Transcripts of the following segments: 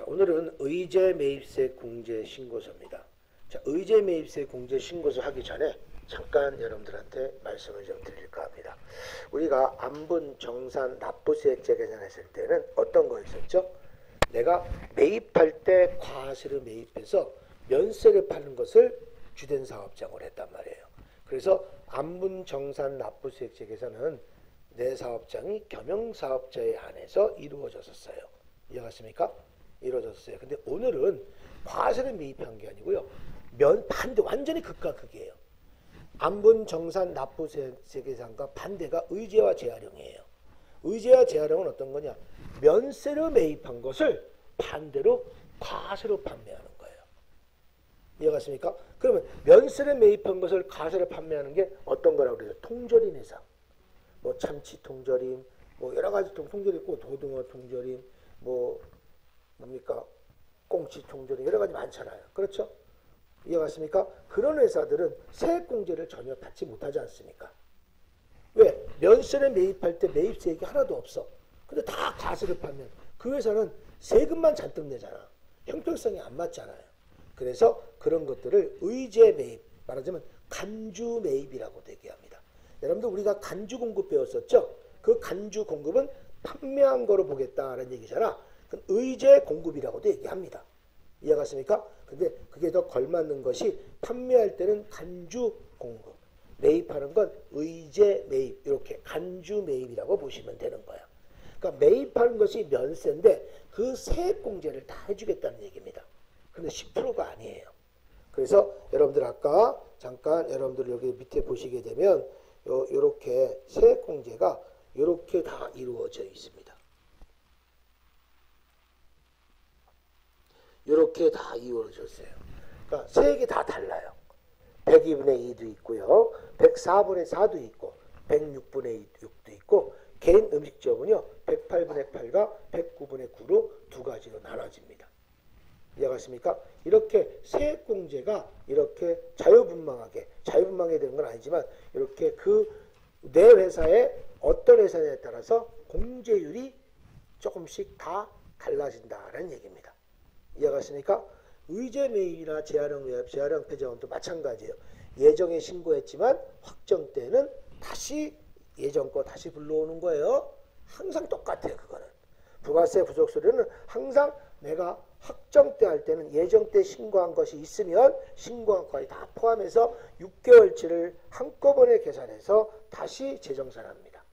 오늘은 의제 매입세 공제 신고서입니다. 자, 의제 매입세 공제 신고서 하기 전에 잠깐 여러분들한테 말씀을 좀 드릴까 합니다. 우리가 안분, 정산, 납부세액제 계산했을 때는 어떤 거 있었죠? 내가 매입할 때 과세를 매입해서 면세를 파는 것을 주된 사업장으로 했단 말이에요. 그래서 안분, 정산, 납부세액제 계산은 내 사업장이 겸용사업자에 한해서 이루어졌었어요. 이해가십니까? 이루어졌어요. 근데 오늘은 과세를 매입한 게 아니고요. 반대, 완전히 극과 극이에요. 안분, 정산, 납부세액제 계산과 반대가 의제와 재활용이에요. 의제와 재활용은 어떤 거냐? 면세로 매입한 것을 반대로 과세로 판매하는 거예요. 이해갔습니까? 그러면 면세로 매입한 것을 과세로 판매하는 게 어떤 거라고 그래요? 통조림 회사. 뭐 참치 통조림, 뭐 여러 가지 통조림 있고 도등어 통조림, 뭐 뭡니까? 꽁치 통조림 여러 가지 많잖아요. 그렇죠? 이해갔습니까? 그런 회사들은 세액공제를 전혀 받지 못하지 않습니까? 왜? 면세를 매입할 때 매입세액이 하나도 없어. 근데 다 과세를 파면 그 회사는 세금만 잔뜩 내잖아. 형평성이 안 맞잖아요. 그래서 그런 것들을 의제 매입, 말하자면 간주 매입이라고도 얘기합니다. 여러분들 우리가 간주 공급 배웠었죠? 그 간주 공급은 판매한 거로 보겠다라는 얘기잖아. 그건 의제 공급이라고도 얘기합니다. 이해갔습니까? 근데 그게 더 걸맞는 것이 판매할 때는 간주 공급, 매입하는 건 의제 매입, 이렇게 간주 매입이라고 보시면 되는 거야. 그러니까 매입하는 것이 면세인데 그 세액공제를 다 해주겠다는 얘기입니다. 근데 10%가 아니에요. 그래서 여러분들 아까 잠깐 여러분들 여기 밑에 보시게 되면 요렇게 세액공제가 요렇게 다 이루어져 있습니다. 요렇게 다 이루어졌어요. 그러니까 세액이 다 달라요. 102분의 2도 있고요. 104분의 4도 있고 106분의 6도 있고 개인 음식점은요 108분의 8과 109분의 9로 두 가지로 나눠집니다. 이해가십니까? 이렇게 세액공제가 이렇게 자유분방하게 되는 건 아니지만 이렇게 그 내 회사에 어떤 회사에 따라서 공제율이 조금씩 다 달라진다는 얘기입니다. 이해가십니까? 의제 매입이나 재활용 매입, 재활용 폐자원도 마찬가지예요. 예정에 신고했지만 확정 때는 다시 예전 거 다시 불러오는 거예요. 항상 똑같아요. 그거는. 부가세 부족 소리는 항상 내가 확정 때 할 때는 예정 때 신고한 것이 있으면 신고한 것까지 다 포함해서 6개월치를 한꺼번에 계산해서 다시 재정산합니다.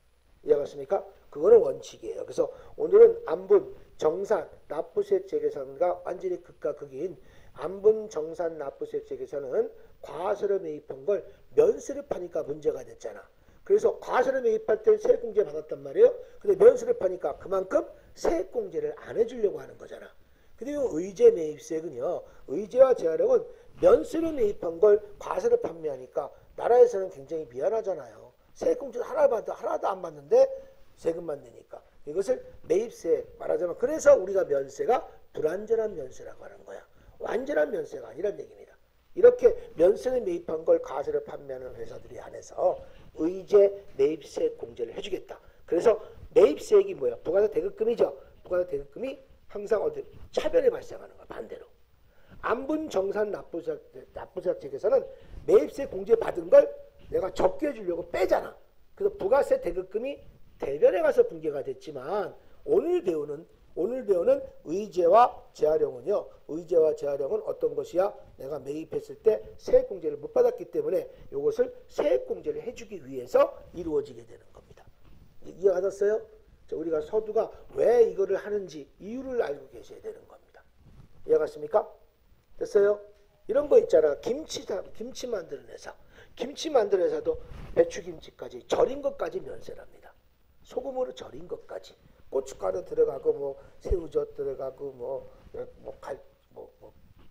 이해갔습니까? 그거는 원칙이에요. 그래서 오늘은 안분, 정산, 납부세액 재계산과 완전히 극과 극인 안분, 정산, 납부세액 재계산은 과세로 매입한 걸 면세를 파니까 문제가 됐잖아. 그래서 과세를 매입할 때 세액공제 받았단 말이에요. 근데 면세를 파니까 그만큼 세액공제를 안 해주려고 하는 거잖아. 근데 이 의제 매입세액은요. 의제와 재활용은 면세로 매입한 걸 과세로 판매하니까 나라에서는 굉장히 미안하잖아요. 세액공제 하나도 안 받는데 세금만 내니까. 이것을 매입세액 말하자면 그래서 우리가 면세가 불완전한 면세라고 하는 거야. 완전한 면세가 아니란 얘기입니다. 이렇게 면세를 매입한 걸 과세로 판매하는 회사들이 안에서 의제 매입세액 공제를 해주겠다. 그래서 매입세액이 뭐야? 부가세 대급금이죠. 부가세 대급금이 항상 어디 차별이 발생하는 거야. 반대로. 안분, 정산, 납부세액 측에서는 매입세 공제 받은 걸 내가 적게 해주려고 빼잖아. 그래서 부가세 대급금이 대변에 가서 붕괴가 됐지만 오늘 배우는 의제와 재활용은요. 의제와 재활용은 어떤 것이야? 내가 매입했을 때 세액공제를 못 받았기 때문에 이것을 세액공제를 해주기 위해서 이루어지게 되는 겁니다. 이해하셨어요? 우리가 서두가 왜 이거를 하는지 이유를 알고 계셔야 되는 겁니다. 이해갔습니까? 됐어요? 이런 거 있잖아. 김치 만드는 회사. 김치 만드는 회사도 배추김치까지 절인 것까지 면세랍니다. 소금으로 절인 것까지. 고춧가루 들어가고 뭐 새우젓 들어가고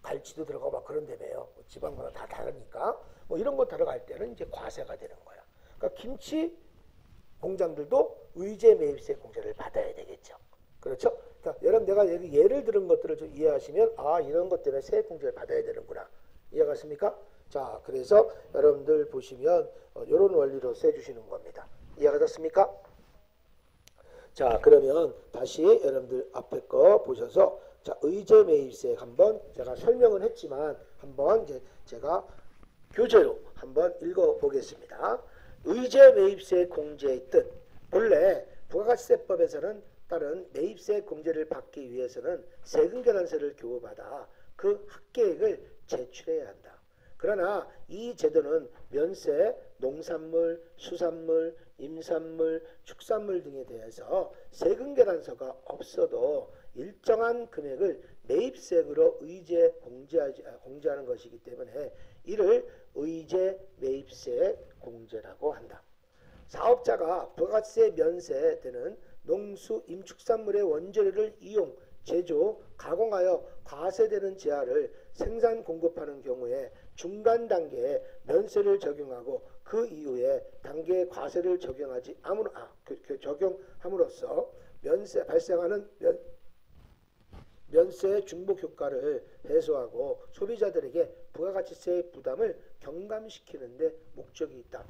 갈치도 들어가고 막 그런 데매요. 지방마다 다 다르니까 뭐 이런 거 들어갈 때는 이제 과세가 되는 거야. 그러니까 김치 공장들도 의제 매입세 공제를 받아야 되겠죠. 그렇죠? 그러니까 여러분 내가 여기 예를 들은 것들을 좀 이해하시면 아 이런 것 때문에 세액 공제를 받아야 되는구나. 이해가십니까? 자 그래서 여러분들 보시면 이런 원리로 세주시는 겁니다. 이해가셨습니까? 자 그러면 다시 여러분들 앞에 거 보셔서 자, 의제 매입세액 한번 제가 설명은 했지만 한번 이제 제가 교재로 한번 읽어보겠습니다. 의제 매입세 공제의 뜻. 본래 부가가치세법에서는 따른 매입세 공제를 받기 위해서는 세금계산서를 교부받아 그 합계액을 제출해야 한다. 그러나 이 제도는 면세, 농산물, 수산물, 임산물, 축산물 등에 대해서 세금계산서가 없어도 일정한 금액을 매입세액으로 의제 공제하는 것이기 때문에 이를 의제 매입세액 공제라고 한다. 사업자가 부가가치세 면세 때는 농수 임축산물의 원재료를 이용, 제조, 가공하여 과세되는 재화를 생산 공급하는 경우에 중간 단계에 면세를 적용하고 그 이후에 단계의 과세를 적용함으로써 발생하는 면세 중복 효과를 해소하고 소비자들에게 부가가치세의 부담을 경감시키는 데 목적이 있다.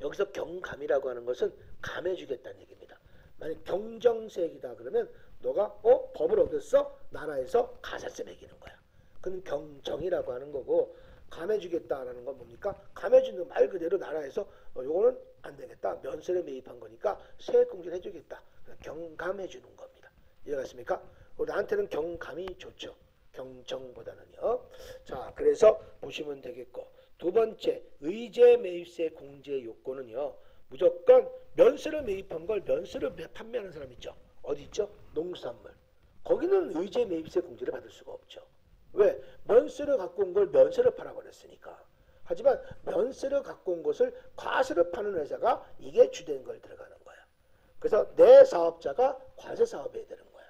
여기서 경감이라고 하는 것은 감해주겠다는 얘기입니다. 만약 경정세액이다 그러면 너가 법을 어겼어? 나라에서 가산세 매기는 거야. 그건 경정이라고 하는 거고, 감해주겠다라는 건 뭡니까? 감해주는 말 그대로 나라에서 요거는 안 되겠다. 면세를 매입한 거니까 세액 공제를 해주겠다. 경감해주는 겁니다. 이해가십니까? 나한테는 경감이 좋죠. 경정보다는요. 자, 그래서 보시면 되겠고, 두 번째 의제 매입세 공제 요건은요, 무조건 면세를 매입한 걸 면세를 판매하는 사람 있죠. 어디 있죠? 농수산물. 거기는 의제 매입세 공제를 받을 수가 없죠. 왜? 면세를 갖고 온 걸 면세를 팔아버렸으니까. 하지만 면세를 갖고 온 것을 과세를 파는 회사가 이게 주된 걸 들어가는 거야. 그래서 내 사업자가 과세 사업해야 되는 거야.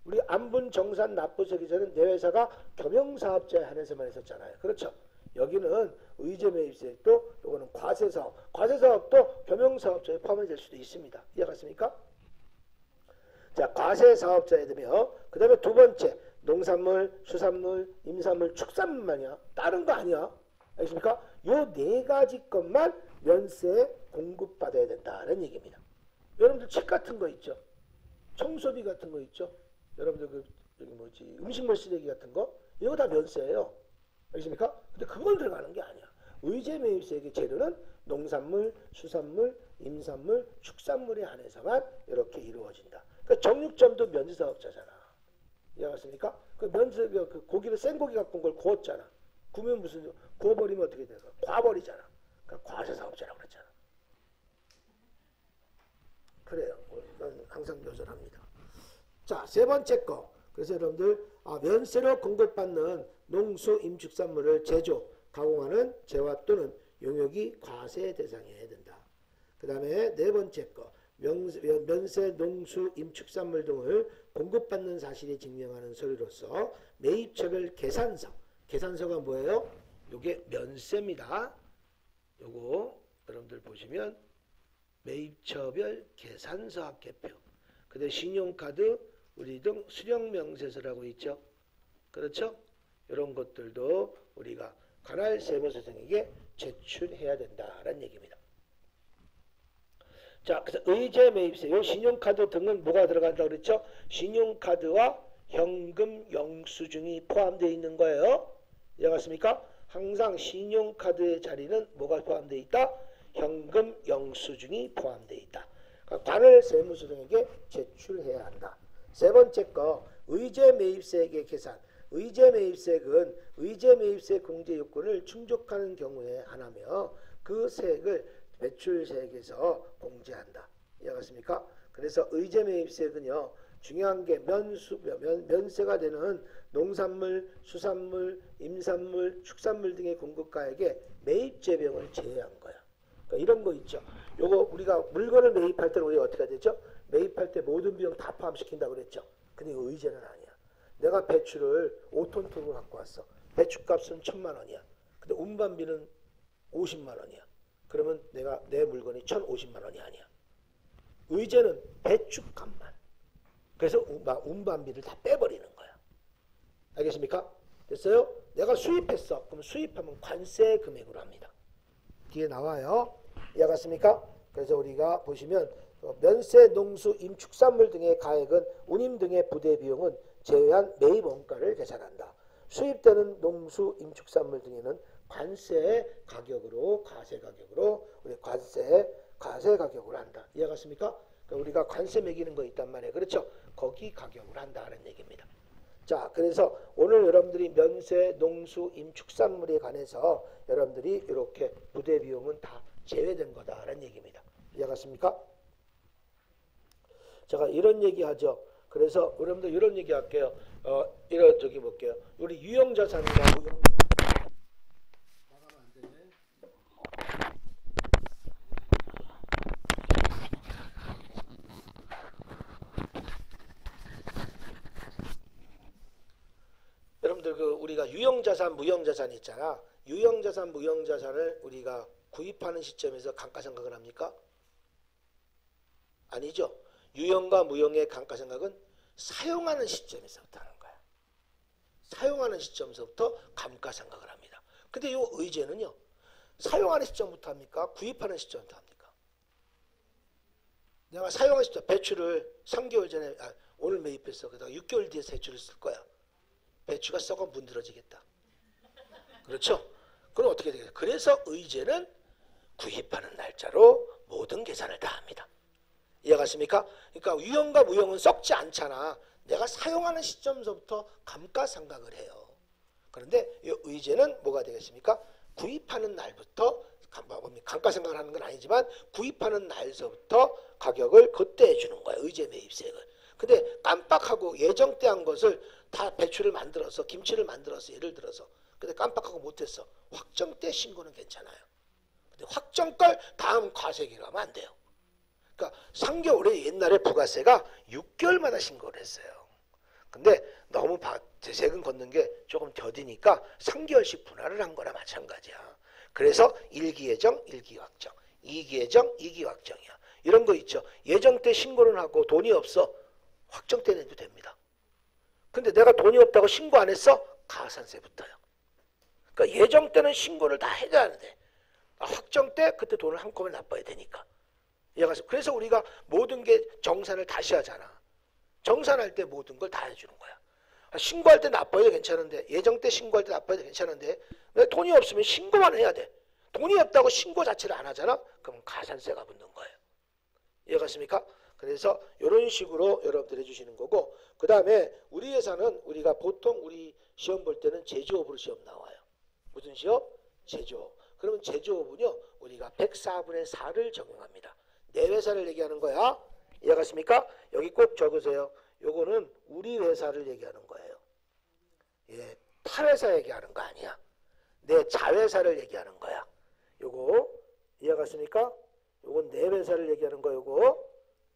우리 안분 정산 납부세기서는 내 회사가 겸용사업자에 한해서만 했었잖아요. 그렇죠? 여기는 의제 매입세액도 요거는 과세사업. 과세사업도 겸용사업자에 포함이 될 수도 있습니다. 이해갔습니까? 자, 과세사업자에 되며 그 다음에 두 번째 농산물, 수산물, 임산물, 축산물만이야. 다른 거 아니야. 알겠습니까? 요 네 가지 것만 면세에 공급받아야 된다는 얘기입니다. 여러분들 책 같은 거 있죠? 청소비 같은 거 있죠? 여러분들 음식물 쓰레기 같은 거 이거 다 면세예요. 알겠습니까? 근데 그건 들어가는 게 아니야. 의제 매입세액의 재료는 농산물, 수산물, 임산물, 축산물에 한해서만 이렇게 이루어진다. 그러니까 정육점도 면세사업자잖아. 이해하셨습니까? 그 고기를 생고기 갖고 온 걸 구웠잖아. 구우면 구워버리면 어떻게 돼? 과버리잖아. 그러니까 과세사업자라고 그랬잖아. 그래요. 난 항상 여전합니다. 자, 세 번째 거. 그래서 여러분들 면세로 공급받는 농수 임축산물을 제조, 가공하는 재화 또는 용역이 과세 대상이어야 된다. 그 다음에 네 번째 거. 면세 농수 임축산물 등을 공급받는 사실이 증명하는 서류로서 매입처별 계산서. 계산서가 뭐예요? 요게 면세입니다. 요거 여러분들 보시면 매입처별 계산서 합계표. 그 다음에 신용카드, 우리 등 수령명세서라고 있죠. 그렇죠? 이런 것들도 우리가 관할 세무서장에게 제출해야 된다라는 얘기입니다. 자, 그래서 의제 매입세, 요 신용카드 등은 뭐가 들어간다고 그랬죠? 신용카드와 현금 영수증이 포함되어 있는 거예요. 이해갔습니까? 항상 신용카드의 자리는 뭐가 포함되어 있다? 현금 영수증이 포함되어 있다. 그러니까 관할 세무서장에게 제출해야 한다. 세 번째 거, 의제 매입세액의 계산. 의제 매입세액은 의제 매입세 공제 요건을 충족하는 경우에 한하며 그 세액을 매출세액에서 공제한다. 이해갔습니까? 그래서 의제 매입세액은요, 중요한 게 면세가 되는 농산물, 수산물, 임산물, 축산물 등의 공급가액에 매입재병을 제외한 거야. 그러니까 이런 거 있죠. 요거 우리가 물건을 매입할 때는 우리가 어떻게 되죠? 매입할 때 모든 비용 다 포함시킨다고 그랬죠. 근데 이거 의제는 아니야. 내가 배추를 5톤 갖고 왔어. 배추값은 1,000만 원이야. 근데 운반비는 50만 원이야. 그러면 내 물건이 1,050만 원이 아니야. 의제는 배추값만. 그래서 운반비를 다 빼버리는 거야. 알겠습니까? 됐어요? 내가 수입했어. 그럼 수입하면 관세 금액으로 합니다. 뒤에 나와요. 이해갔습니까? 그래서 우리가 보시면 면세, 농수, 임축산물 등의 가액은 운임 등의 부대 비용은 제외한 매입 원가를 계산한다. 수입되는 농수 임축산물 등에는 관세 가격으로 우리 가세 가격으로 한다. 이해갔습니까? 그러니까 우리가 관세 매기는 거 있단 말이에요. 그렇죠? 거기 가격으로 한다는 얘기입니다. 자, 그래서 오늘 여러분들이 면세, 농수, 임축산물에 관해서 여러분들이 이렇게 부대 비용은 다 제외된 거다라는 얘기입니다. 이해갔습니까? 제가 이런 얘기하죠. 그래서 여러분들 이런 얘기 할게요. 이런 저기 볼게요. 우리 유형자산이나 무형 나가면 안 되네. 여러분들 그 우리가 유형자산, 무형자산 있잖아. 유형자산, 무형자산을 우리가 구입하는 시점에서 감가상각을 합니까? 아니죠. 유형과 무형의 감가상각은 사용하는 시점에서부터 하는 거야. 사용하는 시점에서부터 감가상각을 합니다. 근데 이 의제는요. 사용하는 시점부터 합니까? 구입하는 시점부터 합니까? 내가 사용하는 시점, 배추를 3개월 전에 오늘 매입했어. 그러다가 6개월 뒤에 배추를 쓸 거야. 배추가 썩어 문드러지겠다. 그렇죠? 그럼 어떻게 되겠어요? 그래서 의제는 구입하는 날짜로 모든 계산을 다 합니다. 이해갔습니까? 그러니까 유형과 무형은 썩지 않잖아. 내가 사용하는 시점서부터 감가상각을 해요. 그런데 이 의제는 뭐가 되겠습니까? 구입하는 날부터 감가상각을 하는 건 아니지만 구입하는 날서부터 가격을 그때 해주는 거야. 의제 매입세액을. 근데 깜빡하고 예정 때 한 것을 다 배추를 만들어서 김치를 만들어서 예를 들어서 근데 깜빡하고 못했어. 확정 때 신고는 괜찮아요. 근데 확정걸 다음 과세기로 하면 안 돼요. 그러니까 3개월에 옛날에 부가세가 6개월마다 신고를 했어요. 근데 너무 세금 걷는 게 조금 더디니까 3개월씩 분할을 한 거나 마찬가지야. 그래서 1기 예정, 1기 확정, 2기 예정, 2기 확정이야. 이런 거 있죠. 예정 때 신고는 하고 돈이 없어. 확정 때 내도 됩니다. 근데 내가 돈이 없다고 신고 안 했어? 가산세 붙어요. 그러니까 예정 때는 신고를 다 해야 하는데 확정 때 그때 돈을 한꺼번에 납부해야 되니까. 그래서 우리가 모든 게 정산을 다시 하잖아. 정산할 때 모든 걸 다 해주는 거야. 신고할 때 납부해도 괜찮은데 예정 때 신고할 때 납부해도 괜찮은데 왜 돈이 없으면 신고만 해야 돼. 돈이 없다고 신고 자체를 안 하잖아. 그럼 가산세가 붙는 거예요. 이해갔습니까? 그래서 이런 식으로 여러분들 해주시는 거고 그 다음에 우리 회사는 우리가 보통 우리 시험 볼 때는 제조업으로 시험 나와요. 무슨 시험? 제조업. 그러면 제조업은요 우리가 104분의 4를 적용합니다. 내 회사를 얘기하는 거야. 이해갔습니까? 여기 꼭 적으세요. 요거는 우리 회사를 얘기하는 거예요. 예, 타회사 얘기하는 거 아니야. 내 자회사를 얘기하는 거야. 요거 이해갔습니까? 요건 내 회사를 얘기하는 거 요거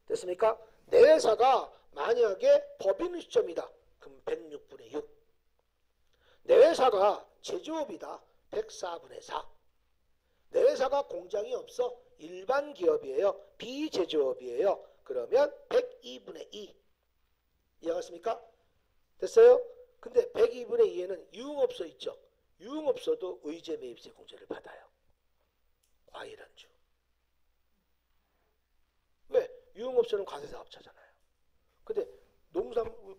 됐습니까? 내 회사가 만약에 법인 시점이다. 그럼 106분의 6. 내 회사가 제조업이다. 104분의 4. 내 회사가 공장이 없어. 일반 기업이에요. 비제조업이에요. 그러면 102분의 2. 이해갔습니까? 됐어요? 근데 102분의 2에는 유흥업소 있죠. 유흥업소도 의제 매입세 공제를 받아요. 과일 안주. 왜? 유흥업소는 과세사업자잖아요. 근데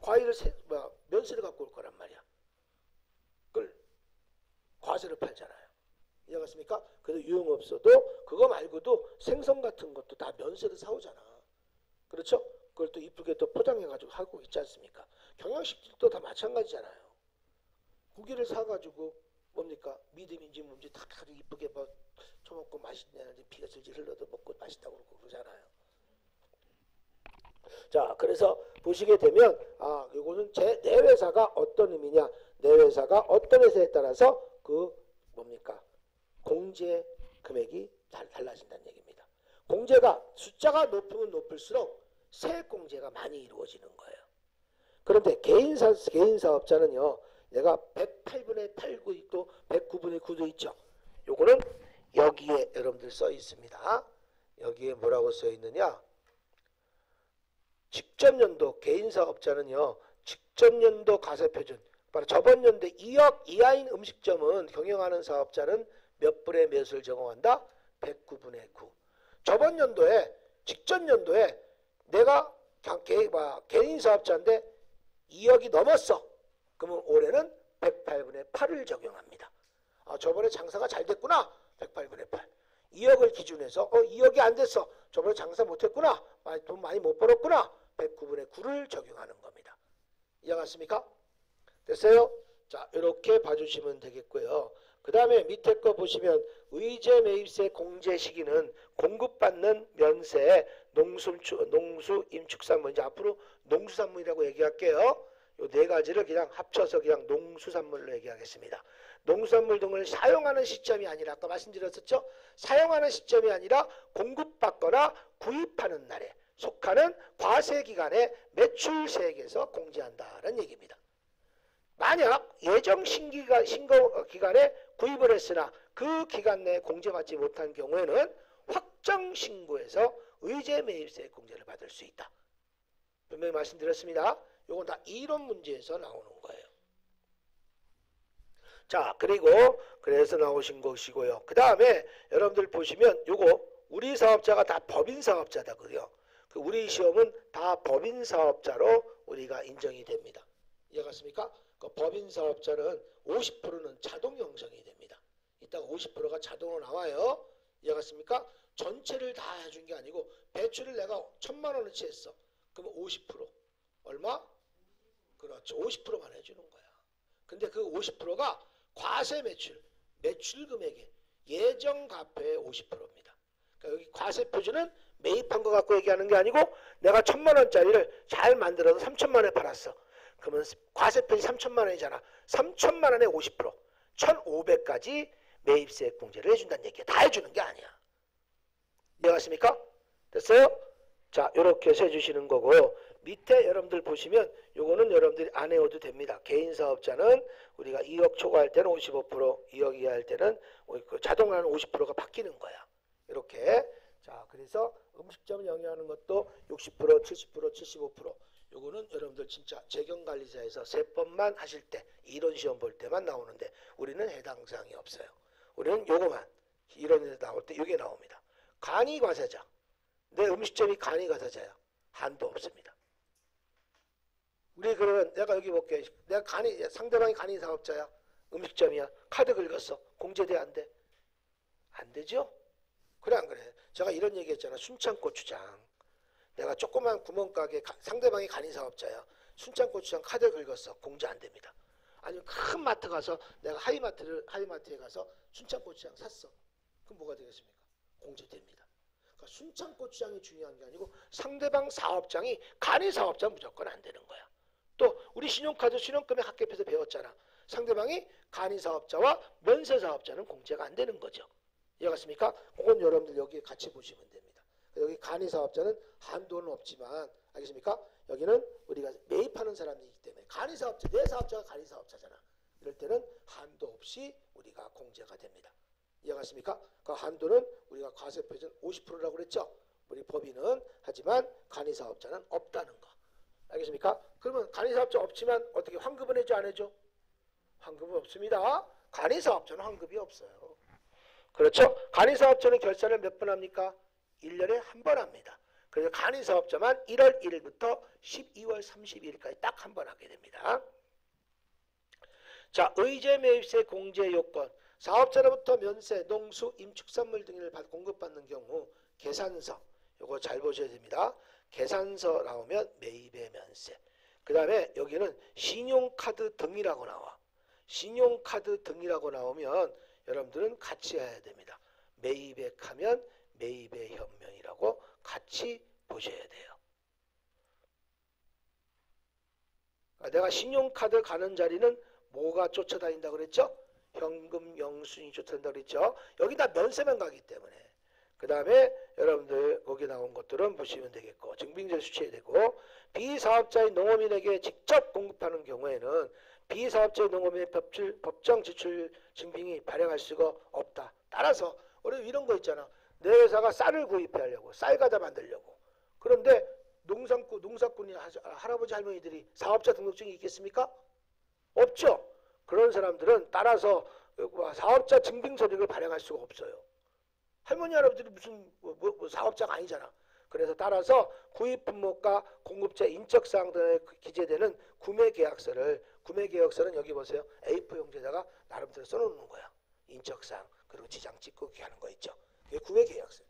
과일을 면세를 갖고 올 거란 말이야. 그걸 과세를 팔잖아요. 이해갔습니까? 그래서 유흥업소도 그거 말고도 생선 같은 것도 다 면세를 사오잖아. 그렇죠? 그걸 또 이쁘게 또 포장해가지고 하고 있지 않습니까? 경양식들도 다 마찬가지잖아요. 고기를 사가지고 뭡니까? 믿음인지 뭔지 다 아주 이쁘게 뭐 처먹고 맛있냐는데 피가 질질 흘러도 먹고 맛있다고 그러고 그러잖아요. 자, 그래서 보시게 되면 요거는 내 회사가 어떤 의미냐? 내 회사가 어떤 회사에 따라서 그 뭡니까? 공제 금액이 달라진다는 얘기입니다. 공제가 숫자가 높으면 높을수록 세액 공제가 많이 이루어지는 거예요. 그런데 개인사업자는요. 내가 108분의 8구 있고 109분의 9도 있죠. 요거는 여기에 여러분들 써 있습니다. 여기에 뭐라고 써 있느냐? 직전연도 개인사업자는요. 직전연도 가세표준 바로 저번 연도에 2억 이하인 음식점은 경영하는 사업자는 몇 분의 몇을 적용한다? 109분의 9. 저번 연도에 직전 연도에 내가 개인사업자인데 2억이 넘었어. 그러면 올해는 108분의 8을 적용합니다. 저번에 장사가 잘 됐구나. 108분의 8. 2억을 기준해서 2억이 안 됐어. 저번에 장사 못했구나. 돈 많이 못 벌었구나. 109분의 9를 적용하는 겁니다. 이해갔습니까? 됐어요? 자, 이렇게 봐주시면 되겠고요. 그 다음에 밑에 거 보시면 의제 매입세 공제 시기는 공급받는 면세, 농수, 임축산물, 이제 앞으로 농수산물이라고 얘기할게요. 요 네 가지를 그냥 합쳐서 그냥 농수산물로 얘기하겠습니다. 농수산물 등을 사용하는 시점이 아니라 아까 말씀드렸었죠? 사용하는 시점이 아니라 공급받거나 구입하는 날에 속하는 과세기간에 매출세액에서 공제한다는 얘기입니다. 만약 예정 신고 기간에 구입을 했으나 그 기간 내에 공제받지 못한 경우에는 확정 신고에서 의제 매입세 공제를 받을 수 있다. 분명히 말씀드렸습니다. 이건 다 이론 문제에서 나오는 거예요. 자, 그리고 그래서 나오신 것이고요. 그 다음에 여러분들 보시면 요거 우리 사업자가 다 법인 사업자다 그래요. 그 우리 시험은 다 법인 사업자로 우리가 인정이 됩니다. 이해갔습니까? 그 법인 사업자는 50%는 자동 형성이 됩니다. 이따가 50%가 자동으로 나와요. 이해갔습니까? 전체를 다 해준 게 아니고 배출을 내가 1,000만 원어치 했어. 그러면 50% 얼마? 그렇죠. 50%만 해주는 거야. 근데 그 50%가 과세 매출 금액의 예정 가표의 50%입니다. 그러니까 여기 과세 표준은 매입한 거 갖고 얘기하는 게 아니고 내가 1,000만 원짜리를 잘 만들어서 3,000만 원에 팔았어. 그러면 과세 표준이 3,000만 원이잖아. 3,000만 원에 50%, 1,500까지 매입세액 공제를 해준다는 얘기야. 다 해주는 게 아니야. 이해가십니까? 됐어요? 자, 이렇게 해서 해주시는 거고 밑에 여러분들 보시면 요거는 여러분들이 안 외워도 됩니다. 개인 사업자는 우리가 2억 초과할 때는 55%, 2억 이하 할 때는 자동으로 50%가 바뀌는 거야. 이렇게. 자, 그래서 음식점을 영위하는 것도 60%, 70%, 75%. 요거는 여러분들 진짜 재경관리사에서 세법만 하실 때 이론 시험 볼 때만 나오는데 우리는 해당 사항이 없어요. 우리는 요거만 이론에서 나올 때 요게 나옵니다. 간이과세자. 내 음식점이 간이과세자야. 한도 없습니다. 우리 그러면 내가 여기 볼게. 내가 상대방이 간이 사업자야. 음식점이야. 카드 긁었어. 공제돼 안 돼? 안 되죠? 그래 안 그래? 제가 이런 얘기 했잖아. 순창고추장. 내가 조그만 구멍가게 상대방이 간이 사업자야. 순창고추장 카드 긁었어. 공제 안 됩니다. 아니면 큰 마트 가서 내가 하이마트에 가서 순창고추장 샀어. 그럼 뭐가 되겠습니까? 공제됩니다. 그러니까 순창고추장이 중요한 게 아니고 상대방 사업장이 간이 사업자 무조건 안 되는 거야. 또 우리 신용카드 신용금액 학교에서 배웠잖아. 상대방이 간이 사업자와 면세 사업자는 공제가 안 되는 거죠. 이해갔습니까? 그건 여러분들 여기 같이 보시면 됩니다. 여기 간이 사업자는 한도는 없지만 알겠습니까? 여기는 우리가 매입하는 사람이기 때문에 간이 사업자, 내 사업자가 간이 사업자잖아. 이럴 때는 한도 없이 우리가 공제가 됩니다. 이해갔습니까? 그 한도는 우리가 과세 표준 50%라고 그랬죠. 우리 법인은 하지만 간이 사업자는 없다는 거. 알겠습니까? 그러면 간이 사업자 없지만 어떻게 환급은 해줘 안 해줘? 환급은 없습니다. 간이 사업자는 환급이 없어요. 그렇죠? 간이 사업자는 결산을 몇 번 합니까? 1년에 한 번 합니다. 그래서 간이 사업자만 1월 1일부터 12월 32일까지 딱 한 번 하게 됩니다. 자, 의제 매입세 공제 요건. 사업자로부터 면세, 농수, 임축산물 등을 공급받는 경우 계산서. 요거 잘 보셔야 됩니다. 계산서 나오면 매입의 면세. 그 다음에 여기는 신용카드 등이라고 나와. 신용카드 등이라고 나오면 여러분들은 같이 해야 됩니다. 매입액 하면 매입의 현명이라고 같이 보셔야 돼요. 내가 신용카드 가는 자리는 뭐가 쫓아다닌다 그랬죠? 현금 영수증이 쫓아다닌다 그랬죠? 여기 다 면세만 가기 때문에. 그 다음에 여러분들 거기 나온 것들은 보시면 되겠고 증빙서 수취해야 되고 비사업자인 농업인에게 직접 공급하는 경우에는 비사업자의 농업인의 법정 지출 증빙이 발행할 수가 없다. 따라서 우리 이런 거 있잖아. 내 회사가 쌀을 구입하려고 쌀 과자 만들려고. 그런데 농사꾼이 할아버지 할머니들이 사업자 등록증이 있겠습니까? 없죠. 그런 사람들은 따라서 사업자 증빙 서류를 발행할 수가 없어요. 할머니 할아버지들이 무슨 사업자가 아니잖아. 그래서 따라서 구입 품목과 공급자 인적사항 등에 기재되는 구매계약서는 여기 보세요. A4 용지에다가 나름대로 써놓는 거야. 인적사항 그리고 지장 찍고 이렇게 하는 거 있죠. 그게 구매계약서야.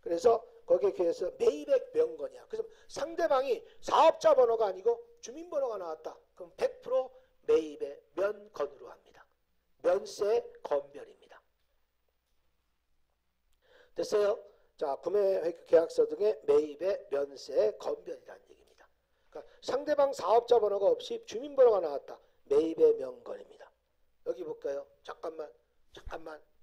그래서 거기에 비해서 매입액 명건이야. 그래서 상대방이 사업자 번호가 아니고 주민번호가 나왔다. 그럼 100% 매입의 면건으로 합니다. 면세 건별입니다. 됐어요? 자, 구매계약서 등의 매입의 면세 건별이라는 얘기입니다. 그러니까 상대방 사업자 번호가 없이 주민번호가 나왔다. 매입의 명건입니다. 여기 볼까요? 잠깐만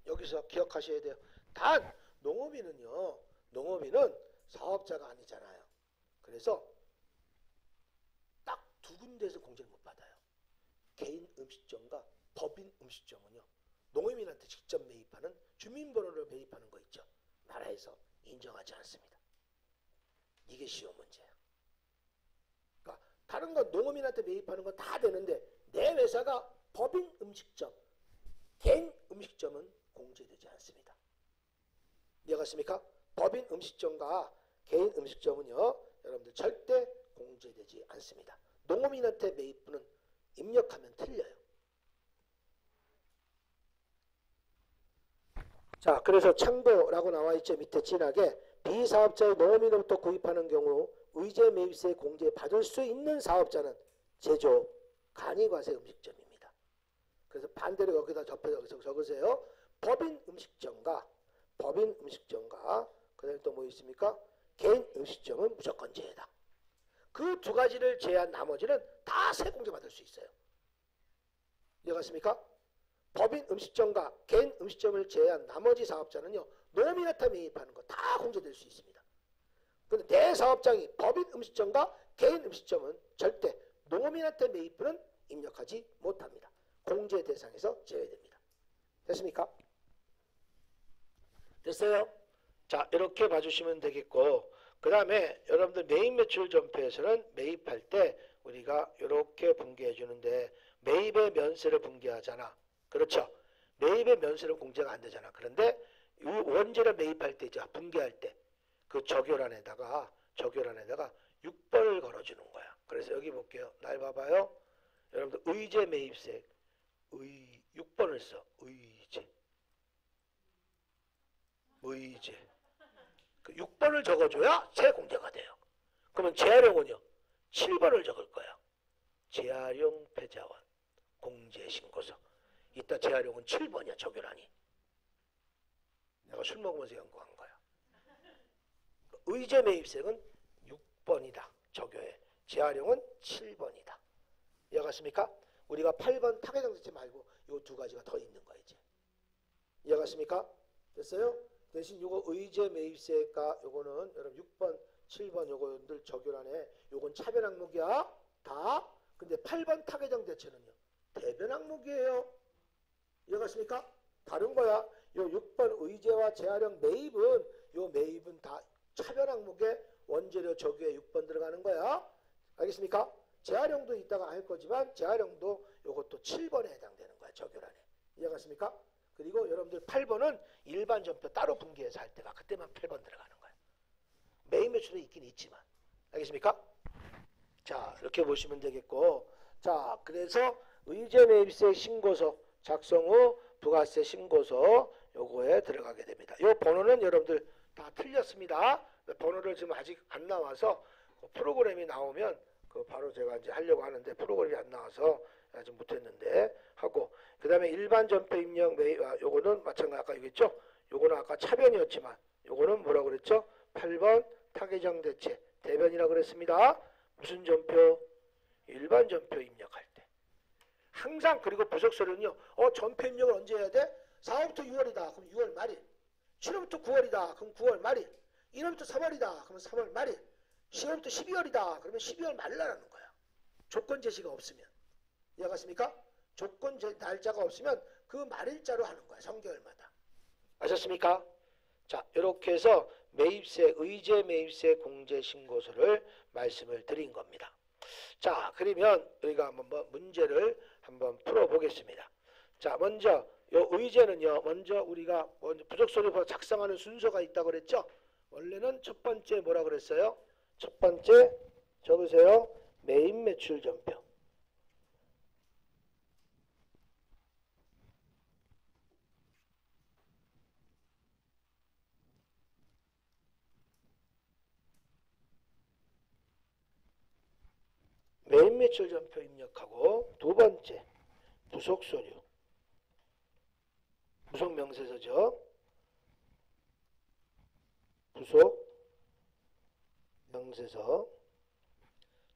여기서 기억하셔야 돼요. 단 농업인은 사업자가 아니잖아요. 그래서 딱 두 군데에서 공제를 못 받아요. 개인 음식점과 법인 음식점은요. 농업인한테 직접 매입하는 주민번호를 매입하는 거 있죠. 나라에서 인정하지 않습니다. 이게 쉬운 문제예요. 그러니까 다른 건 농업인한테 매입하는 건 다 되는데 내 회사가 법인 음식점, 개인 음식점은 공제되지 않습니다. 이해갔습니까? 법인 음식점과 개인 음식점은요. 여러분들 절대 공제되지 않습니다. 농업인한테 매입부는 입력하면 틀려요. 자, 그래서 참고라고 나와 있죠. 밑에 진하게 비사업자의 농업인으로부터 구입하는 경우 의제 매입세 공제 받을 수 있는 사업자는 제조, 간이과세 음식점입니다. 그래서 반대로 여기다 여기서 적으세요. 법인 음식점과 그다음에 또 뭐 있습니까? 개인 음식점은 무조건 제외다. 그 두 가지를 제외한 나머지는 다 세공제 받을 수 있어요. 이해갔습니까? 법인 음식점과 개인 음식점을 제외한 나머지 사업자는요. 농업인한테 매입하는 거 다 공제될 수 있습니다. 그런데 내 사업장이 법인 음식점과 개인 음식점은 절대 농업인한테 매입부는 입력하지 못합니다. 공제 대상에서 제외됩니다. 됐습니까? 됐어요? 자, 이렇게 봐주시면 되겠고, 그 다음에 여러분들 매입 매출 전표에서는 매입할 때 우리가 이렇게 분개해 주는데 매입의 면세를 분개하잖아. 그렇죠? 매입의 면세는 공제가 안 되잖아. 그런데 이 원재료 매입할 때, 분개할 때 그 적요란에다가 6번을 걸어주는 거야. 그래서 여기 볼게요. 날 봐봐요. 여러분들 의제 매입세 6번을 써. 의제. 그 6번을 적어줘야 재공제가 돼요. 그러면 재활용은요. 7번을 적을 거야. 재활용 패자원 공제신고서. 이따 재활용은 7번이야. 적요란이. 내가 술 먹으면서 연구한 거야. 의제 매입세는 6번이다. 적요에. 재활용은 7번이다. 이해갔습니까? 우리가 8번 타겟정책제 말고 이 두 가지가 더 있는 거야 이제. 이해갔습니까? 됐어요? 대신 요거 의제 매입세가 요거는 여러분 6번, 7번 요거들 적요란에 요건 차변 항목이야. 다. 근데 8번 타겟정 대체는요. 대변 항목이에요. 이해갔습니까? 다른 거야. 요 6번 의제와 재활용 매입은 다 차변 항목에 원재료 적요에 6번 들어가는 거야. 알겠습니까? 재활용도 이따가 할 거지만 재활용도 요것도 7번에 해당되는 거야. 적요란에. 이해갔습니까? 그리고 여러분들 8번은 일반 전표 따로 분기해서 할 때가 그때만 8번 들어가는 거야. 매입 매출은 있긴 있지만. 알겠습니까? 자, 이렇게 보시면 되겠고. 자, 그래서 의제 매입세 신고서 작성 후 부가세 신고서 요거에 들어가게 됩니다. 요 번호는 여러분들 다 틀렸습니다. 번호를 지금 아직 안 나와서 프로그램이 나오면 바로 제가 이제 하려고 하는데 프로그램이 안 나와서 아직 못했는데 하고, 그 다음에 일반 전표 입력 매입, 요거는 마찬가지 아까 얘기했죠. 요거는 아까 차변이었지만 요거는 뭐라고 그랬죠? 8번 타겟정 대체 대변이라고 그랬습니다. 무슨 전표? 일반 전표 입력할 때. 항상. 그리고 부속서류는요. 전표 입력을 언제 해야 돼? 4월부터 6월이다. 그럼 6월 말일. 7월부터 9월이다. 그럼 9월 말일. 1월부터 3월이다. 그러면 3월 말일. 10월부터 12월이다. 그러면 12월 말이라는 거야. 조건 제시가 없으면. 이해갔습니까? 조건 날짜가 없으면 그 말일자로 하는 거야. 성개월마다. 아셨습니까? 자, 이렇게 해서 매입세, 의제 매입세 공제 신고서를 말씀을 드린 겁니다. 자, 그러면 우리가 한번 문제를 한번 풀어보겠습니다. 자, 먼저 요 의제는요. 먼저 우리가 부속서류 작성하는 순서가 있다고 그랬죠? 원래는 첫 번째 뭐라 그랬어요? 첫 번째 적으세요. 메인 매출 전표. 메인 매출 전표 입력하고 두 번째 부속 서류. 부속 명세서죠. 부속 명세서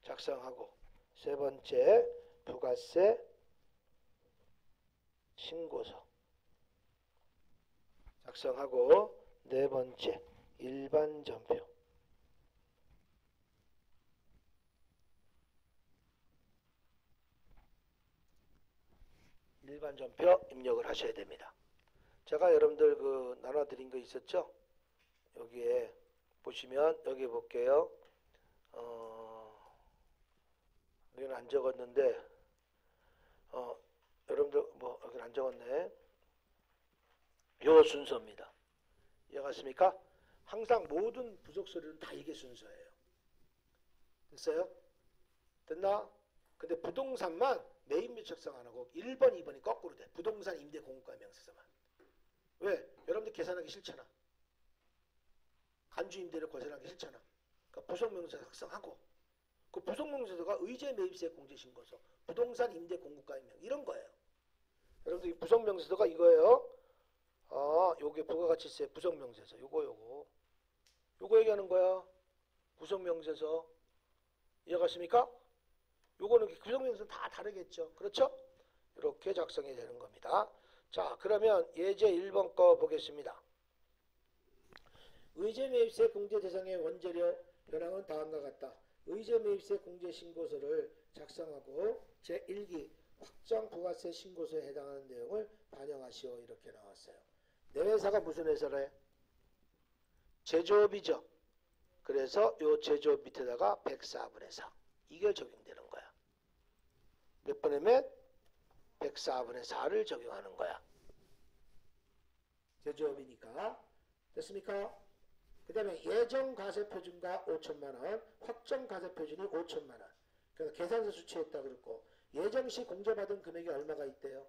작성하고 세 번째 부가세 신고서 작성하고 네 번째 일반 전표. 일반 전표 입력을 하셔야 됩니다. 제가 여러분들 그 나눠드린 거 있었죠? 여기에 보시면 여기 볼게요. 여기는 안 적었는데 여러분들 뭐 여기는 안 적었네. 요 순서입니다. 이해갔습니까? 항상 모든 부속 서류는 다 이게 순서예요. 됐어요? 됐나? 근데 부동산만 메인 매출 작성 안 하고 1번, 2번이 거꾸로 돼. 부동산 임대 공급가 명세서만. 왜? 여러분들 계산하기 싫잖아. 간주 임대를 계산하기 싫잖아. 그러니까 부속 명세서 작성하고 그 부속 명세서가 의제 매입세 공제 신고서, 부동산 임대 공급가 명 이런 거예요. 여러분들 이 부속 명세서가 이거예요. 요게 부가가치세 부속 명세서. 요거 얘기하는 거야. 부속 명세서. 이해갔습니까? 요거는 부속 명세서 다 다르겠죠. 그렇죠? 이렇게 작성이 되는 겁니다. 자, 그러면 예제 1번 거 보겠습니다. 의제 매입세 공제 대상의 원재료 현황은 다음과 같다. 의제 매입세 공제 신고서를 작성하고 제1기 확정 부가세 신고서에 해당하는 내용을 반영하시오. 이렇게 나왔어요. 내 회사가 무슨 회사래? 제조업이죠. 그래서 요 제조업 밑에다가 104분의 4. 이게 적용되는 거야. 몇 분의 몇? 104분의 4를 적용하는 거야. 제조업이니까. 됐습니까? 그 다음에 예정 가세표준가 5천만원, 확정 가세표준이 5천만원. 그래서 계산서 수치했다 그랬고 예정시 공제받은 금액이 얼마가 있대요?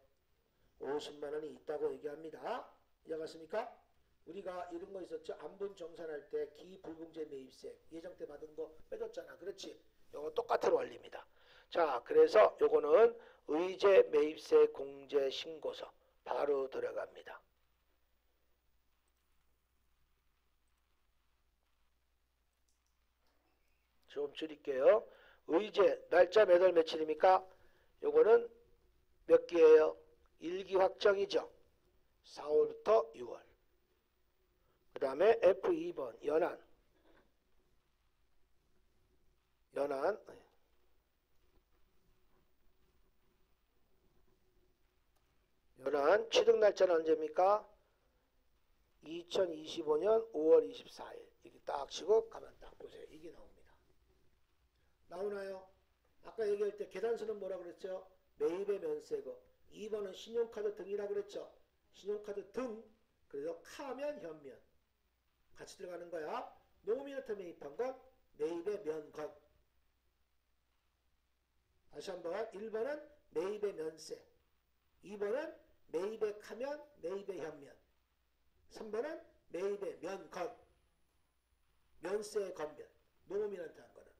50만원이 있다고 얘기합니다. 이해갔습니까? 우리가 이런 거 있었죠. 안분 정산할 때 기불공제 매입세 예정 때 받은 거 빼줬잖아. 그렇지? 요거 똑같은 원리입니다. 자, 그래서 요거는 의제 매입세 공제 신고서 바로 들어갑니다. 좀 줄일게요. 의제 날짜 몇 월 며칠입니까? 요거는 몇 기예요? 1기 확정이죠. 4월부터 6월. 그 다음에 F2번 연한 취득 날짜는 언제입니까? 2025년 5월 24일. 이렇게 딱 치고 가만 딱 보세요. 이게 나옵니다. 나오나요? 아까 얘기할 때 계산서는 뭐라 그랬죠? 매입의 면세고. 2번은 신용카드 등이라 그랬죠? 신용카드 등. 그래서 카면 현면. 같이 들어가는 거야. 노미너트 매입한 것. 매입의 면것. 다시 한번 1번은 매입의 면세. 2번은 매입의 카면, 매입의 현면. 3번은 매입의 면것. 면세의 겉면. 노미너트 한 거는.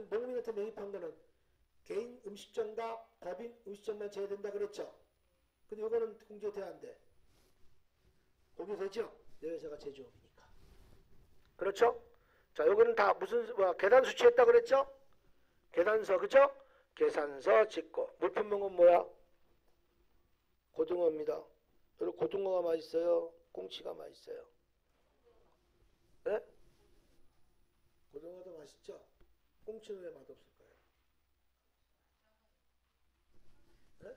노미너트 매입한 거는 개인 음식점과 법인 음식점만 제외된다 그랬죠. 근데 이거는 공제돼야 안 돼. 공제되죠? 내 회사가 제조업이니까. 그렇죠? 자, 요거는 다 무슨 계산 수치했다 그랬죠? 계산서, 그죠? 계산서 짓고 물품명은 뭐야? 고등어입니다. 여러분 고등어가 맛있어요? 꽁치가 맛있어요? 네? 고등어도 맛있죠? 꽁치는 왜 맛없을까요? 네?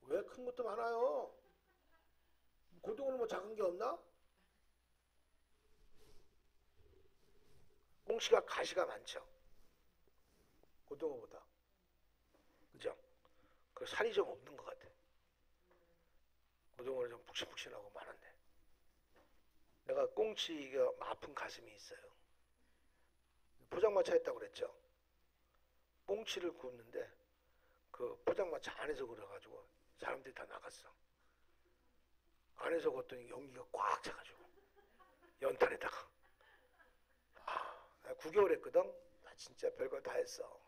왜 큰 것도 많아요? 고등어는 뭐 작은 게 없나? 꽁치가 가시가 많죠. 고등어보다. 그죠? 그 살이 좀 없는 것 같아. 그동안에 좀 푹신푹신하고 많은데 내가 꽁치가 아픈 가슴이 있어요. 포장마차 했다고 그랬죠. 꽁치를 굽는데 그 포장마차 안에서 그래가지고 사람들이 다 나갔어. 안에서 걷더니 연기가 꽉 차가지고 연탄에다가 9개월 했거든. 나 진짜 별걸 다 했어.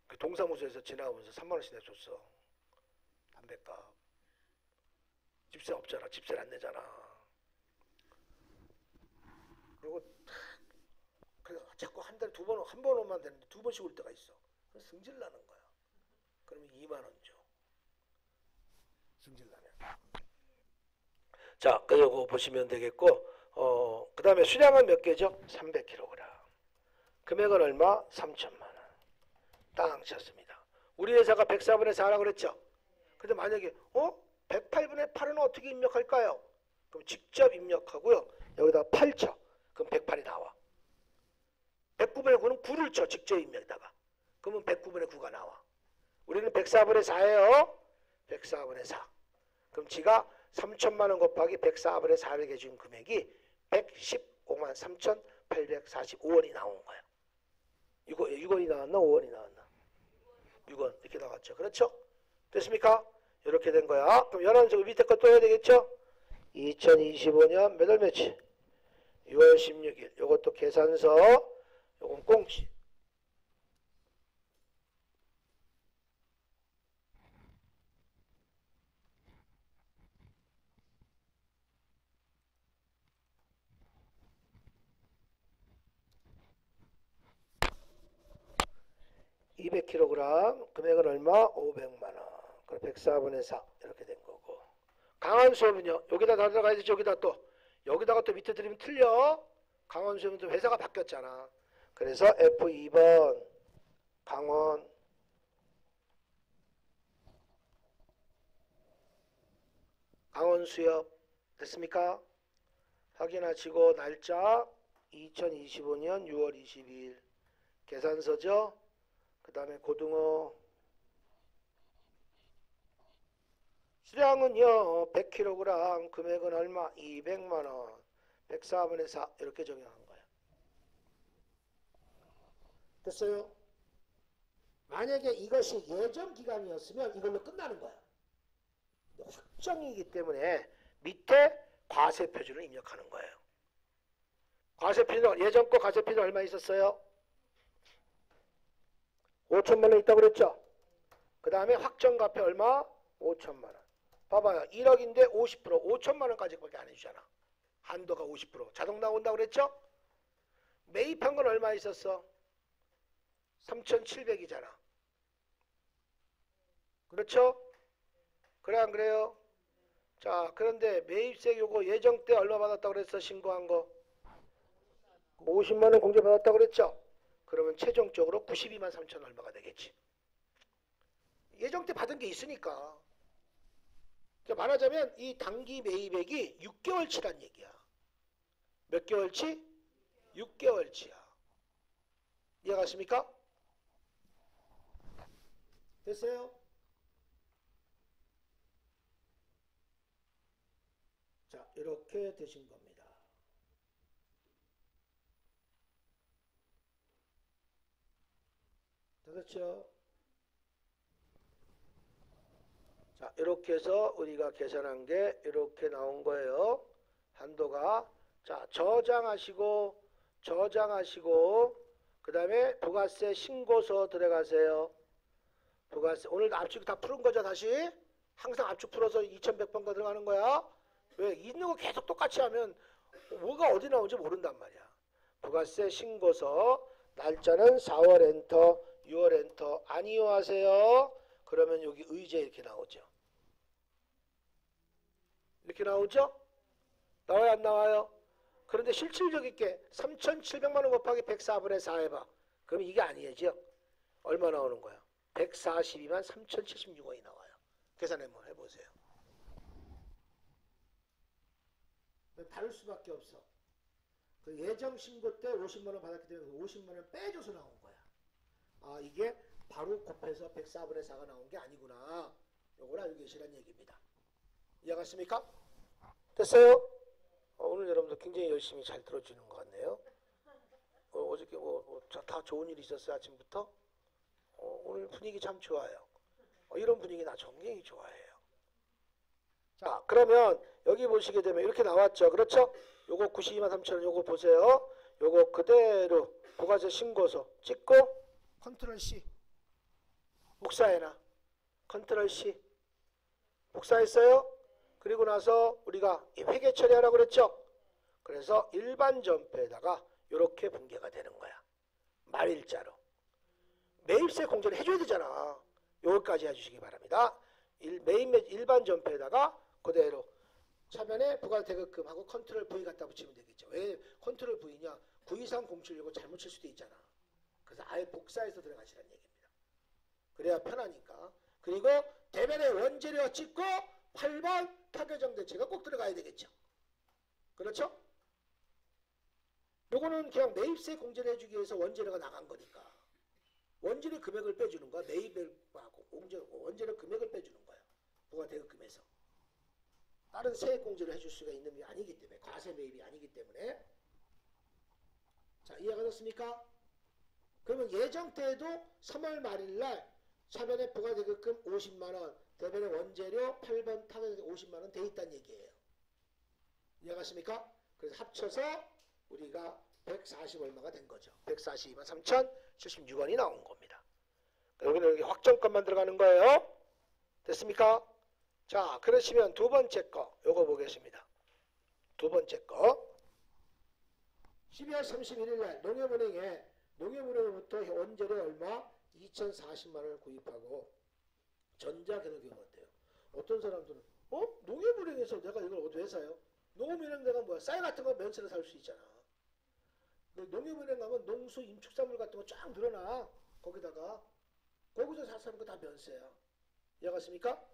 그 동사무소에서 지나가면서 3만 원씩 내줬어. 담배값. 집세 없잖아. 집세를 안 내잖아. 그리고 그래서 자꾸 한 달에 한 번 오면 되는데 두 번씩 올 때가 있어. 그래서 승질 나는 거야. 그러면 2만 원 줘. 승질 나면. 자, 그거 보시면 되겠고, 그 다음에 수량은 몇 개죠? 300kg. 금액은 얼마? 3천만 원. 땅 쳤습니다. 우리 회사가 104분의 4라고 그랬죠? 근데 만약에 108분의 8은 어떻게 입력할까요? 그럼 직접 입력하고요. 여기다 8 쳐. 그럼 108이 나와. 109분의 9는 9를 쳐. 직접 입력에다가. 그러면 109분의 9가 나와. 우리는 104분의 4예요. 104분의 4. 그럼 지가 3천만 원 곱하기 104분의 4를 해준 금액이 115만 3,845원이 나온 거야. 6원이 나왔나? 5원이 나왔나? 6원 이렇게 나갔죠. 그렇죠? 됐습니까? 이렇게 된 거야. 그럼 연한적으로 밑에 거 또 해야 되겠죠? 2025년 몇 월 며칠? 6월 16일. 요것도 계산서. 요건 꽁치. (200kg) 금액은 얼마? 500만원. 그럼 104분의 4 이렇게 된 거고. 강원수협은요. 여기다 다 들어가야 되죠. 여기다가 또 밑에 들으면 틀려. 강원수협은 좀 회사가 바뀌었잖아. 그래서 F2번 강원수협 됐습니까? 확인하시고 날짜 2025년 6월 22일 계산서죠. 그 다음에 고등어 수량은요 100kg 금액은 얼마? 200만원 104분의 4 이렇게 정형한 거야. 됐어요? 만약에 이것이 예정 기간이었으면 이걸로 끝나는 거야. 확정이기 때문에 밑에 과세표준을 입력하는 거예요. 과세표준 예전 거 과세표준 얼마 있었어요? 5천만 원 있다고 그랬죠? 그 다음에 확정가표 얼마? 5천만 원. 봐봐요. 1억인데 50% 5천만 원까지밖에 안 해주잖아. 한도가 50% 자동 나온다고 그랬죠? 매입한 건 얼마 있었어? 3,700이잖아. 그렇죠? 그래 안 그래요? 자, 그런데 매입세 요거 예정 때 얼마 받았다고 그랬어? 신고한 거 50만 원 공제 받았다고 그랬죠? 그러면 최종적으로 92만 3천 얼마가 되겠지. 예정 때 받은 게 있으니까. 말하자면 이 단기 매입액이 6개월치란 얘기야. 몇 개월치? 6개월치야. 이해가십니까? 됐어요? 자, 이렇게 되신 겁니다. 됐죠? 자, 이렇게 해서 우리가 계산한 게 이렇게 나온 거예요. 한도가. 자, 저장하시고 그 다음에 부가세 신고서 들어가세요. 부가세 오늘 압축 다 푸른 거죠. 다시 항상 압축 풀어서 2100번가 들어가는 거야. 왜? 있는 거 계속 똑같이 하면 뭐가 어디 나오는지 모른단 말이야. 부가세 신고서 날짜는 4월 엔터 6월 엔터 안 이용하세요. 그러면 여기 의제 이렇게 나오죠. 이렇게 나오죠? 나와요 안 나와요? 그런데 실질적 있게 3,700만 원 곱하기 104분의 4 해봐. 그럼 이게 아니죠. 얼마 나오는 거야? 142만 3,076원이 나와요. 계산 한번 해보세요. 다를 수밖에 없어. 그 예정 신고 때 50만 원 받았기 때문에 50만 원 빼줘서 나온 거야. 아, 이게 바로 곱해서 104분의 4가 나온 게 아니구나. 요걸 알고 계시란 얘기입니다. 이해갔습니까? 됐어요? 오늘 여러분들 굉장히 열심히 잘 들어주는 것 같네요. 어저께 다 좋은 일 있었어요, 아침부터? 오늘 분위기 참 좋아요. 이런 분위기 나 굉장히 좋아해요. 자, 그러면 여기 보시게 되면 이렇게 나왔죠. 그렇죠? 요거 923,000원 요거 보세요. 요거 그대로 부가세 신고서 찍고 컨트롤 C 복사해놔. 컨트롤 C 복사했어요. 그리고 나서 우리가 회계 처리하라고 그랬죠. 그래서 일반 전표에다가 이렇게 분계가 되는 거야. 말일자로. 매입세 공제를 해줘야 되잖아. 여기까지 해주시기 바랍니다. 일반 전표에다가 그대로 차면에 부가대급금하고 컨트롤 V 갖다 붙이면 되겠죠. 왜 컨트롤 V냐? 92307 이거 잘못 칠 수도 있잖아. 그래서 아예 복사해서 들어가시라는 얘기입니다. 그래야 편하니까. 그리고 대면에 원재료 찍고 8번 타교정 대체가 꼭 들어가야 되겠죠. 그렇죠? 요거는 그냥 매입세 공제를 해주기 위해서 원재료가 나간 거니까. 원재료 금액을 빼주는 거야. 매입하고 원재료 금액을 빼주는 거야. 부가대급금에서. 다른 세액 공제를 해줄 수가 있는 게 아니기 때문에. 과세 매입이 아니기 때문에. 자, 이해가 됐습니까? 그러면 예정때에도 3월 말일날 차변에 부가대급금 50만원, 대변에 원재료 8번 타겟 50만원 돼 있다는 얘기예요. 이해가십니까? 그래서 합쳐서 우리가 140 얼마가 된 거죠. 142만 3,076원이 나온 겁니다. 여기는 여기 확정권만 들어가는 거예요. 됐습니까? 자, 그러시면 두 번째 거 요거 보겠습니다. 두 번째 거 12월 31일 날 농협은행으로부터 원재료 얼마 2,040만원을 구입하고 전자경영기업 어때요? 어떤 사람들은 농협은행에서 내가 이걸 왜 사요? 농업은행 내가 뭐야? 쌀 같은 거 면세로 살 수 있잖아. 농협은행 가면 농수 임축산물 같은 거 쫙 늘어나. 거기서 사는 거 다 면세야. 이해갔습니까?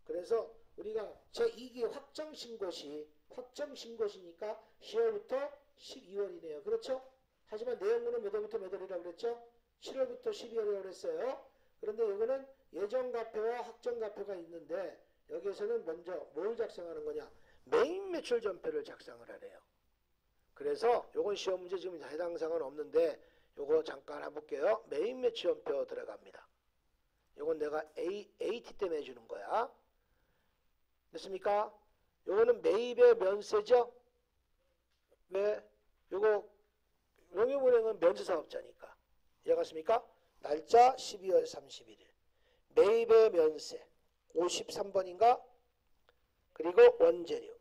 그래서 우리가 제2기 확정신고시니까 10월부터 12월이네요. 그렇죠? 하지만 내용물은 몇 월부터 몇 월이라고 그랬죠? 7월부터 12월이라고 그랬어요. 그런데 이거는 예정가표와 확정가표가 있는데 여기에서는 먼저 뭘 작성하는 거냐? 메인 매출 전표를 작성을 하래요. 그래서 요건 시험 문제 지금 해당 사항은 없는데 요거 잠깐 해볼게요. 메인 매출 전표 들어갑니다. 요건 내가 AT 때문에 해주는 거야. 됐습니까? 요거는 매입의 면세죠? 왜? 요거 농협은행은 면세사업자니까. 이해갔습니까? 날짜 12월 31일. 매입의 면세 53번인가? 그리고 원재료.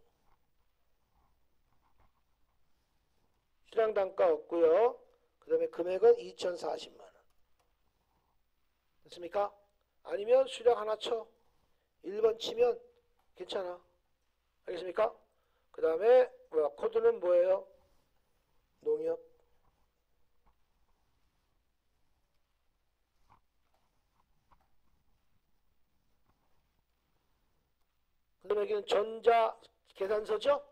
수량단가 없고요. 그 다음에 금액은 2,040만원. 됐습니까? 아니면 수량 하나 쳐. 1번 치면 괜찮아. 알겠습니까? 그 다음에 코드는 뭐예요? 농협. 그 다음에 여기는 전자계산서죠?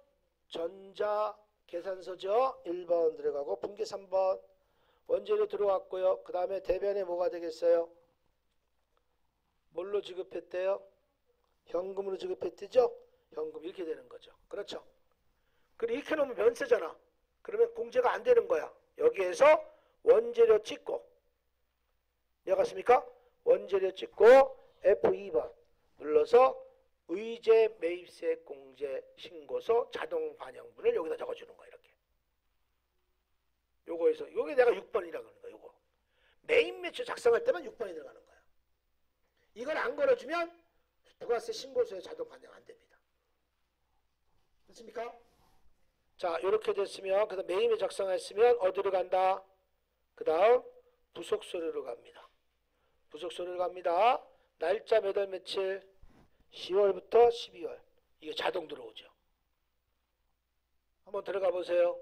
전자계산서죠? 1번 들어가고 분계 3번 원재료 들어왔고요. 그 다음에 대변에 뭐가 되겠어요? 뭘로 지급했대요? 현금으로 지급했대죠? 현금 이렇게 되는 거죠. 그렇죠? 그리고 이렇게 놓으면 면세잖아. 그러면 공제가 안 되는 거야. 여기에서 원재료 찍고 이해갔습니까? 원재료 찍고 F2번 눌러서 의제 매입세 공제 신고서 자동 반영분을 여기다 적어주는 거야. 이렇게. 요거에서 요게 내가 6번이라고 하는 거야. 요거. 메인 매출 작성할 때만 6번이 들어가는 거야. 이걸 안 걸어주면 부가세 신고서에 자동 반영 안 됩니다. 됐습니까? 자, 이렇게 됐으면 그 다음 메인에 작성했으면 어디로 간다? 그 다음 부속서류로 갑니다. 부속서류로 갑니다. 날짜 몇 월 며칠? 10월부터 12월. 이게 자동 들어오죠. 한번 들어가 보세요.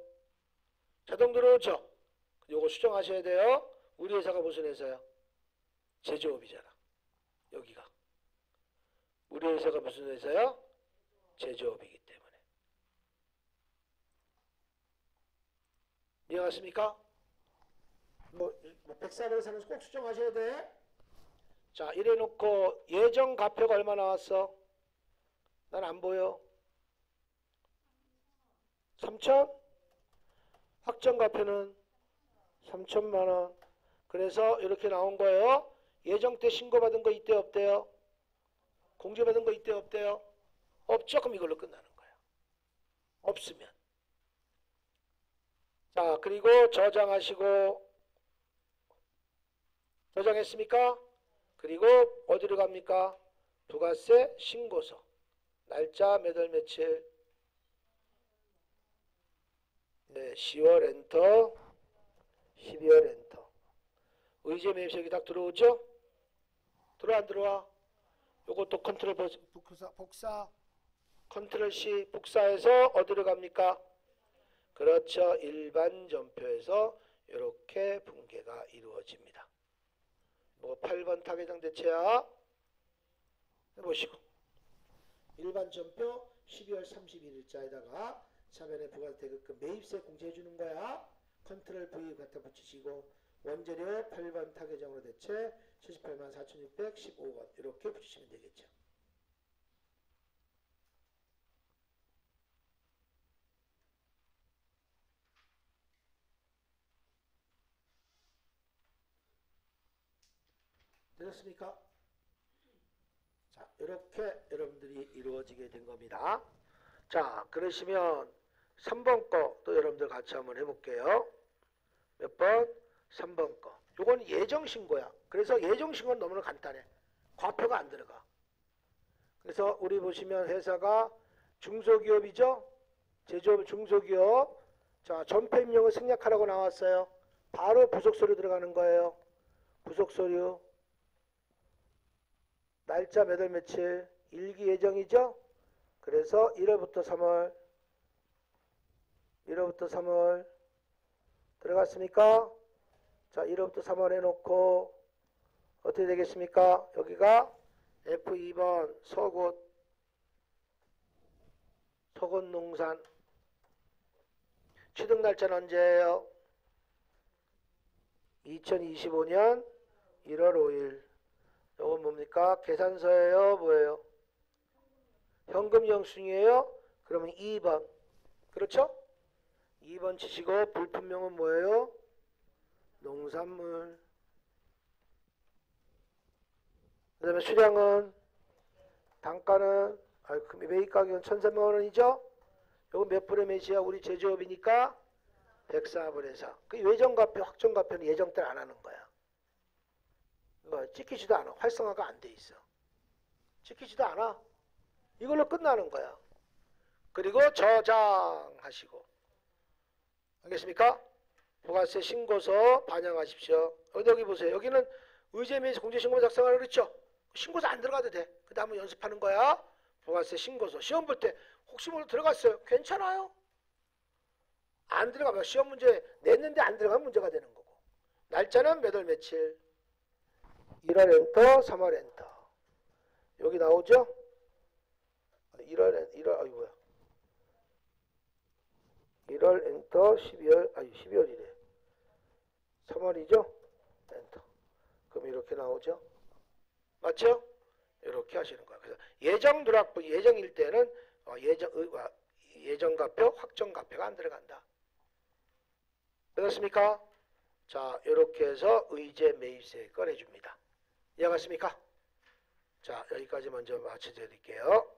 자동 들어오죠? 요거 수정하셔야 돼요. 우리 회사가 무슨 회사야? 제조업이잖아. 여기가. 우리 회사가 무슨 회사야? 제조업이기 때문에. 이해갔습니까? 뭐 104번에서는 꼭 수정하셔야 돼. 자, 이래 놓고 예정 가표가 얼마 나왔어? 난 안 보여. 3천? 확정가표는 3천만 원. 그래서 이렇게 나온 거예요. 예정 때 신고받은 거 이때 없대요. 공제받은 거 이때 없대요. 없죠? 그럼 이걸로 끝나는 거예요. 없으면. 자, 그리고 저장하시고, 저장했습니까? 그리고 어디로 갑니까? 부가세 신고서. 날짜 몇 월 며칠? 네, 10월 엔터, 12월 엔터. 의제 매입세액이 딱 들어오죠? 들어와 안 들어와? 요것도 컨트롤 복사, 컨트롤 C 복사해서 어디로 갑니까? 그렇죠. 일반 전표에서 이렇게 분계가 이루어집니다. 뭐 8번 타겟장 대체야 해보시고 일반 전표 12월 31일자에다가 차변에 부가대급금 매입세 공제해 주는 거야. 컨트롤 V 갖다 붙이시고 원재료 8번 타겟장으로 대체 78만 4,615원 이렇게 붙이시면 되겠죠. 되셨습니까? 자, 이렇게 여러분들이 이루어지게 된 겁니다. 자, 그러시면 3번 거 또 여러분들 같이 한번 해볼게요. 몇 번? 3번 거. 요건 예정신고야. 그래서 예정신고는 너무나 간단해. 과표가 안 들어가. 그래서 우리 보시면 회사가 중소기업이죠? 제조업 중소기업. 자, 전폐임령을 생략하라고 나왔어요. 바로 부속서류 들어가는 거예요. 부속서류. 날짜 몇 월 며칠? 일기 예정이죠? 그래서 1월부터 3월. 1월부터 3월. 들어갔습니까? 자, 1월부터 3월 해놓고 어떻게 되겠습니까? 여기가 F2번 서곶 농산 취득 날짜는 언제예요? 2025년 1월 5일. 이건 뭡니까? 계산서예요? 뭐예요? 현금 영수증이에요? 그러면 2번. 그렇죠? 2번 치시고 불품명은 뭐예요? 농산물. 그 다음에 수량은 단가는 매입 가격은 1,300원이죠? 요건 몇 불의 매시야? 우리 제조업이니까 104분의 4. 그 외정가표, 확정가표는 예정 때 안 하는 거야. 찍히지도 않아. 활성화가 안 돼 있어. 찍히지도 않아. 이걸로 끝나는 거야. 그리고 저장하시고. 알겠습니까? 부가세 신고서 반영하십시오. 여기 보세요. 여기는 의제매입 공제신고 작성하라고 그랬죠? 신고서 안 들어가도 돼. 그 다음에 연습하는 거야. 부가세 신고서. 시험 볼 때 혹시 모르 들어갔어요. 괜찮아요. 안 들어가면 시험 문제 냈는데 안 들어가면 문제가 되는 거고. 날짜는 몇 월 며칠? 1월 엔터, 3월 엔터. 여기 나오죠? 1월, 뭐야. 1월 엔터, 12월이래. 3월이죠? 엔터. 그럼 이렇게 나오죠? 맞죠? 이렇게 하시는 거예요. 그래서 예정 누락분, 예정일 때는 예정가표, 확정가표가 안 들어간다. 되었습니까? 자, 이렇게 해서 의제 매입세 꺼내줍니다. 이해갔습니까? 자, 여기까지 먼저 마쳐드릴게요.